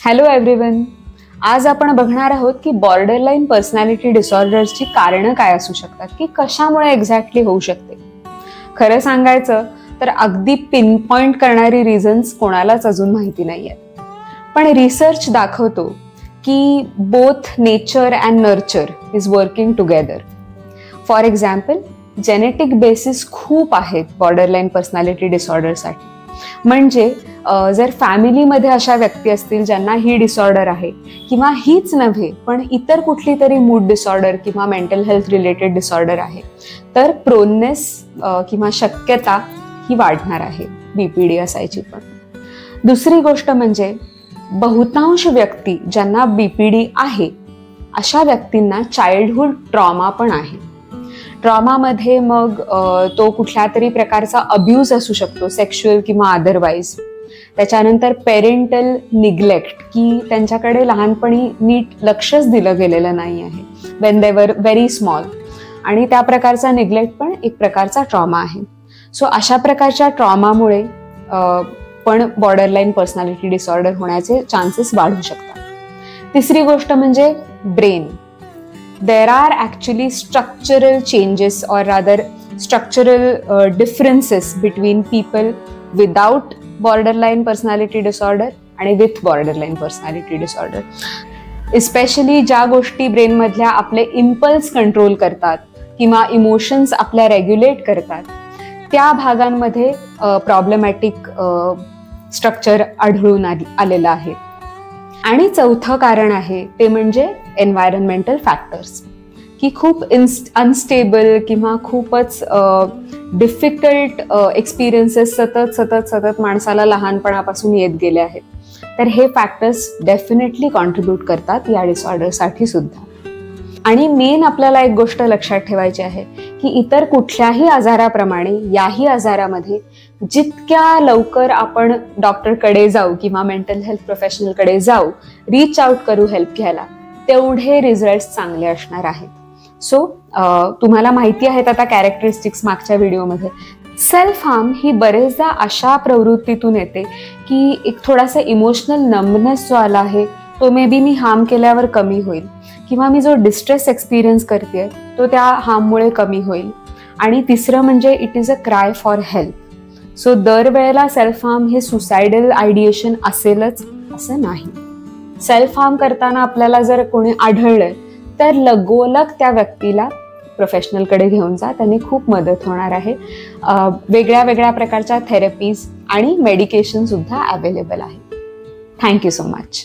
Hello everyone, आज आपण बघणार आहोत की बॉर्डरलाईन पर्सनॅलिटी डिसऑर्डर्सची कारणं काय असू शकतात, की कशामुळे एक्झॅक्टली होऊ शकते. खरं सांगायचं तर अगदी पिनपॉइंट करणारी रिझन्स कोणालाच अजून माहिती नाहीये. पण रिसर्च दाखवतो की both nature and nurture is working together. For example, genetic basis खूप आहेत बॉर्डरलाईन पर्सनॅलिटी डिसऑर्डरसाठी. म्हणजे जर फॅमिलीमध्ये अशा व्यक्ती असतील ज्यांना ही डिसऑर्डर आहे, किंवा हीच नव्हे पण इतर कुठली तरी मूड डिसऑर्डर किंवा मेंटल हेल्थ रिलेटेड डिसऑर्डर आहे, तर प्रोननेस किंवा शक्यता ही वाढणार आहे बीपीडी असायची. पण दुसरी गोष्ट म्हणजे बहुतांश व्यक्ती ज्यांना बीपीडी आहे अशा व्यक्तींना चाइल्डहुड ट्रॉमा पण आहे. ट्रॉमामध्ये मग तो कुठल्या तरी प्रकारचा अब्यूज असू शकतो, सेक्शुअल किंवा अदरवाईज. त्याच्यानंतर पेरेंटल निग्लेक्ट, की त्यांच्याकडे लहानपणी नीट लक्षच दिलं गेलेलं नाही आहे, वेन दे वर व्हेरी स्मॉल, आणि त्या प्रकारचा निग्लेक्ट पण एक प्रकारचा ट्रॉमा आहे. सो अशा प्रकारच्या ट्रॉमामुळे पण बॉर्डरलाईन पर्सनॅलिटी डिसऑर्डर होण्याचे चान्सेस वाढू शकतात. तिसरी गोष्ट म्हणजे brain. There are actually structural changes, or rather structural differences between people without borderline personality disorder आणि with borderline personality disorder. Especially ज्या गोष्टी ब्रेन मधल्या आपले इम्पल्स कंट्रोल करतात किंवा इमोशन्स आपल्या रेग्युलेट करतात, त्या भागांमध्ये प्रॉब्लेमॅटिक स्ट्रक्चर आढळून आलेलं आहे. आणि चौथं कारण आहे ते म्हणजे एन्व्हायरमेंटल फॅक्टर्स, की खूप अनस्टेबल किंवा खूपच डिफिकल्ट एक्सपिरियन्सेस सतत माणसाला लहानपणापासून येत गेले आहेत. तर हे फॅक्टर्स डेफिनेटली कॉन्ट्रीब्यूट करतात या डिसऑर्डरसाठी सुद्धा. आणि मेन आपल्याला एक गोष्ट लक्षात ठेवायची आहे की इतर कुठल्याही आजाराप्रमाणे याही आजारामध्ये जितक्या लवकर आपण डॉक्टरकडे जाऊ किंवा मेंटल हेल्थ प्रोफेशनलकडे जाऊ, रीच आउट करू हेल्प घ्यायला, तेवढे रिझल्ट चांगले असणार आहेत. सो तुम्हाला माहिती आहेत आता कॅरेक्टरिस्टिक्स मागच्या व्हिडिओमध्ये. सेल्फ हार्म ही बरेचदा अशा प्रवृत्तीतून येते की एक थोडासा इमोशनल नंबनेस जो आला आहे तो मे बी मी हार्म केल्यावर कमी होईल, किंवा मी जो डिस्ट्रेस एक्सपिरियन्स करते तो त्या हार्ममुळे कमी होईल. आणि तिसरं म्हणजे it is a cry for help. So दरवेळेला सेल्फ हार्म हे सुसायडल आयडिएशन असेलच असं नाही. सेल्फ हार्म करताना आपल्याला जर कोणी आढळलंय तर लगोलग त्या व्यक्तीला प्रोफेशनलकडे घेऊन जा, त्यांनी खूप मदत होणार आहे. वेगळ्या वेगळ्या प्रकारच्या थेरपीज आणि मेडिकेशन सुद्धा अवेलेबल आहे. Thank you so much.